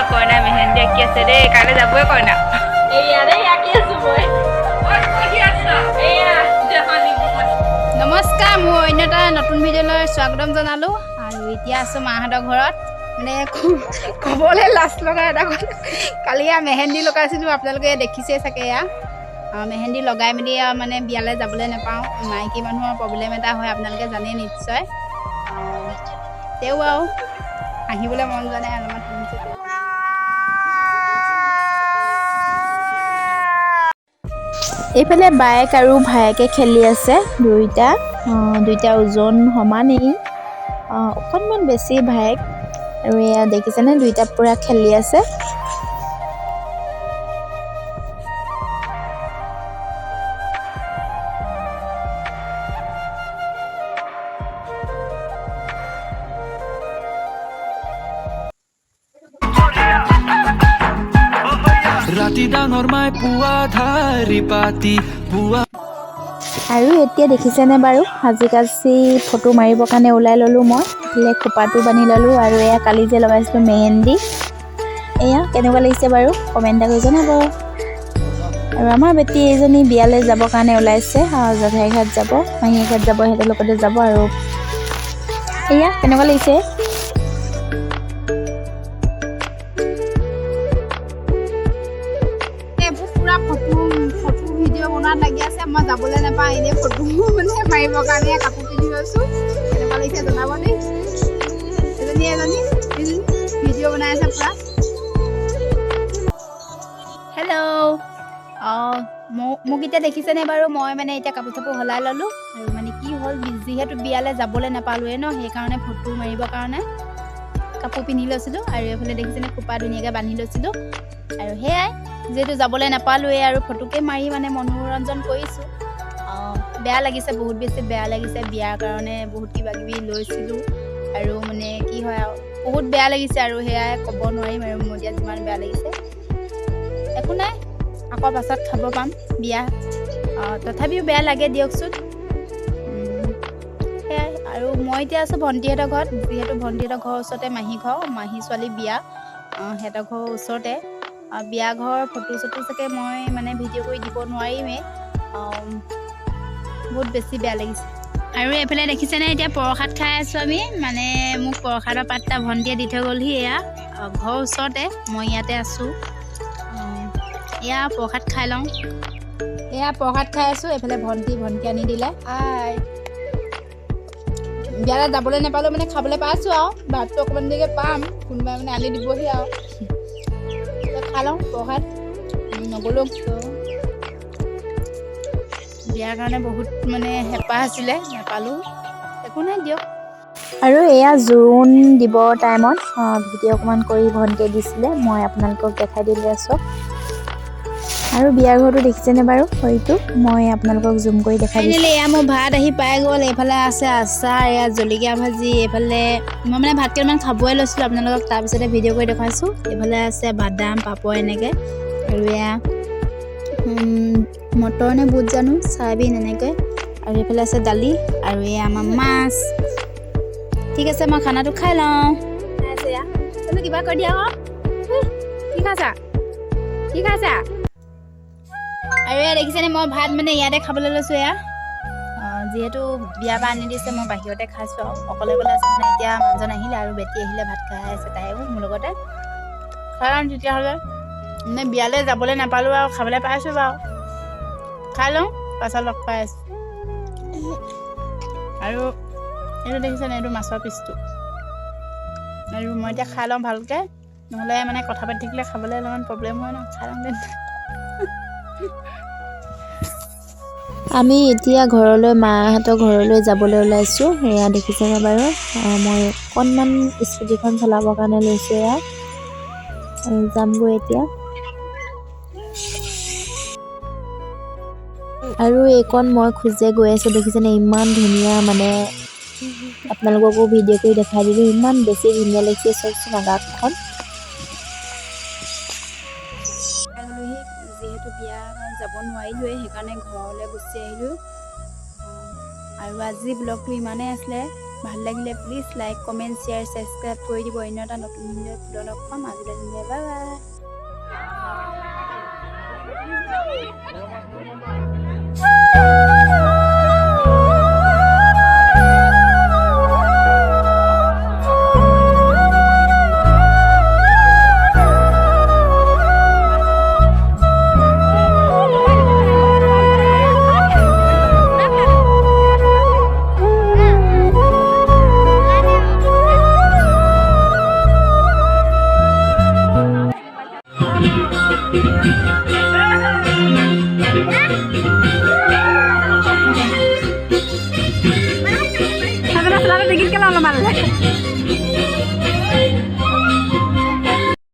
কইনা মেহেন্দি আঁকি আছে দেই কাইলৈ যাবই কইনা নমস্কাৰ মই অন্য এটা নতুন ভিডিঅ'লৈ স্বাগতম জনালোঁ আৰু এতিয়া আছোঁ মাহঁতৰ ঘৰত মানে ক'বলৈ লাজ লগা এটা কথা কালি মেহেন্দি লগাইছিলোঁ আপোনালোকে দেখিছে চাগে এয়া মেহেন্দি লগাই মেলি মানে বিয়ালৈ যাবলৈ নাপাওঁ মাইকী মানুহৰ প্ৰব্লেম এটা হয় আপোনালোকে জানে নিশ্চয় তেও আৰু আহিবলৈ মন যোৱা নাই অলপমান শুনিছোঁ এইফালে বায়েক আৰু ভায়েকে খেলি আছে দুইটা ওজন সমানেই অকণমান বেছি ভায়েক আৰু এয়া দেখিছেনে দুইটা পুৰা খেলি আছে ৰাতি ডাঙৰ মাই পুৱা ধাৰি পাতি পুৱা আৰু এতিয়া দেখিছেনে বাৰু সাজি কাচি ফটো মাৰিবৰ কাৰণে ওলাই ল'লোঁ মই এইফালে খোপাটো বান্ধি ল'লোঁ আৰু এয়া কালি যে লগাইছিলোঁ মেহেন্দি এয়া কেনেকুৱা লাগিছে বাৰু কমেণ্ট এটা কৰি জনাব আৰু আমাৰ বেটী এজনী বিয়ালৈ যাবৰ কাৰণে ওলাইছে জেঠাই ঘাট যাব মাহী ঘাট যাব সিহঁতৰ লগতে যাব আৰু এয়া কেনেকুৱা লাগিছে ভিডিঅ' বনোৱাত লাগি আছে মই যাবলৈ নাপাওঁ এনেই ফটো মানে মাৰিবৰ কাৰণে কাপোৰ পিন্ধি লৈছোঁ কেনেকুৱা লাগিছে জনাব দেই এজনী ভিডিঅ' বনাই আছে পূৰা হেল্ল' মোক এতিয়া দেখিছেনে বাৰু মই মানে এতিয়া কাপোৰ চাপোৰ সলাই ল'লোঁ আৰু মানে কি হ'ল যিহেতু বিয়ালৈ যাবলৈ নাপালোঁৱে ন সেইকাৰণে ফটো মাৰিবৰ কাৰণে কাপোৰ পিন্ধি লৈছিলোঁ আৰু এইফালে দেখিছেনে খোপা ধুনীয়াকৈ বান্ধি লৈছিলোঁ আৰু সেয়াই যিহেতু যাবলৈ নাপালোঁৱে আৰু ফটোকে মাৰি মানে মনোৰঞ্জন কৰিছোঁ বেয়া লাগিছে বহুত বেছি বেয়া লাগিছে বিয়াৰ কাৰণে বহুত কিবা কিবি লৈছিলোঁ আৰু মানে কি হয় আৰু বহুত বেয়া লাগিছে আৰু সেয়াই ক'ব নোৱাৰিম আৰু মোৰ এতিয়া যিমান বেয়া লাগিছে একো নাই আকৌ পাছত খাব পাম বিয়া তথাপিও বেয়া লাগে দিয়কচোন সেয়াই আৰু মই এতিয়া আছোঁ ভণ্টিহঁতৰ ঘৰত যিহেতু ভণ্টিহঁতৰ ঘৰৰ ওচৰতে মাহী ছোৱালী বিয়া সিহঁতৰ ঘৰৰ ওচৰতে বিয়া ঘৰ ফটো চটো চাগে মই মানে ভিডিঅ' কৰি দিব নোৱাৰিমেই বহুত বেছি বেয়া লাগিছে আৰু এইফালে দেখিছেনে এতিয়া প্ৰসাদ খাই আছোঁ আমি মানে মোক প্ৰসাদৰ পাত্তা ভণ্টিয়ে দি থৈ গ'লহি এয়া ঘৰৰ ওচৰতে মই ইয়াতে আছোঁ এয়া প্ৰসাদ খাই লওঁ এয়া প্ৰসাদ খাই আছোঁ এইফালে ভণ্টি আনি দিলে বিয়ালৈ যাবলৈ নাপালোঁ মানে খাবলৈ পাইছোঁ আৰু ভাতটো অকণমান দেৰিকৈ পাম কোনোবাই মানে আনি দিবহি আৰু খাই লওঁ প্ৰসাদ নগ'লেও বিয়াৰ কাৰণে বহুত মানে হেঁপাহ আছিলে নাপালোঁ একো নাই দিয়ক আৰু এয়া জোৰোণ দিবৰ টাইমত ভিডিঅ' অকণমান কৰি ভণ্টিয়ে দিছিলে মই আপোনালোকক দেখাই দিলে আছোঁ আৰু বিয়াৰ ঘৰটো দেখিছেনে বাৰু হয়তো মই আপোনালোকক জুম কৰি দেখাই দিছোঁ এয়া মোৰ ভাত আহি পাই গ'ল এইফালে আছে আচাৰ এয়া জলকীয়া ভাজি এইফালে মই মানে ভাত কেইটামান খাবই লৈছিলোঁ আপোনালোকক তাৰপিছতে ভিডিঅ' কৰি দেখুৱাইছোঁ এইফালে আছে বাদাম পাপৰ এনেকৈ আৰু এয়া মটৰ নে বুট জানো চয়াবিন এনেকৈ আৰু এইফালে আছে দালি আৰু এয়া আমাৰ মাছ ঠিক আছে মই খানাটো খাই লওঁ আছে এয়া তুমি কিবা কৰি দিয়া আকৌ কি খাইছা আৰু এয়া দেখিছেনে মই ভাত মানে ইয়াতে খাবলৈ লৈছোঁ এয়া যিহেতু বিয়াৰ পৰা আনি দিছে মই বাহিৰতে খাইছোঁ আৰু অকলে আছে মানে এতিয়া মানুহজন আহিলে আৰু বেটী আহিলে ভাত খাই আছে তাইও মোৰ লগতে কাৰণ তেতিয়াহ'লে মানে বিয়ালৈ যাবলৈ নাপালোঁ আৰু খাবলৈ পাইছোঁ বাৰু খাই লওঁ পাছত লগ পাই আছোঁ আৰু এইটো দেখিছেনে এইটো মাছৰ পিচটো আৰু মই এতিয়া খাই লওঁ ভালকৈ নহ'লে মানে কথা পাতি থাকিলে খাবলৈ অলপমান প্ৰব্লেম হয় ন খাই লওঁ আমি এতিয়া মাহঁতৰ ঘৰলৈ যাবলৈ ওলাইছোঁ এয়া দেখিছেনে বাৰু মই অকণমান স্কুটিখন চলাবৰ কাৰণে লৈছোঁ এয়া যামগৈ এতিয়া আৰু এইকণ মই খোজে গৈ আছোঁ দেখিছেনে ইমান ধুনীয়া মানে আপোনালোককো ভিডিঅ' কৰি দেখাই দিলোঁ ইমান বেছি ধুনীয়া লাগিছে চাওকচোন আকাশখন যিহেতু বিয়া যাব নোৱাৰিলোৱে সেইকাৰণে ঘৰলৈ গুচি আহিলোঁ আৰু আজি ব্লগটো ইমানেই আছিলে ভাল লাগিলে please like comment share subscribe কৰি দিব। অন্য এটা নতুন ভিডিঅ' লগ পাম। আজিলৈ বাই বাই।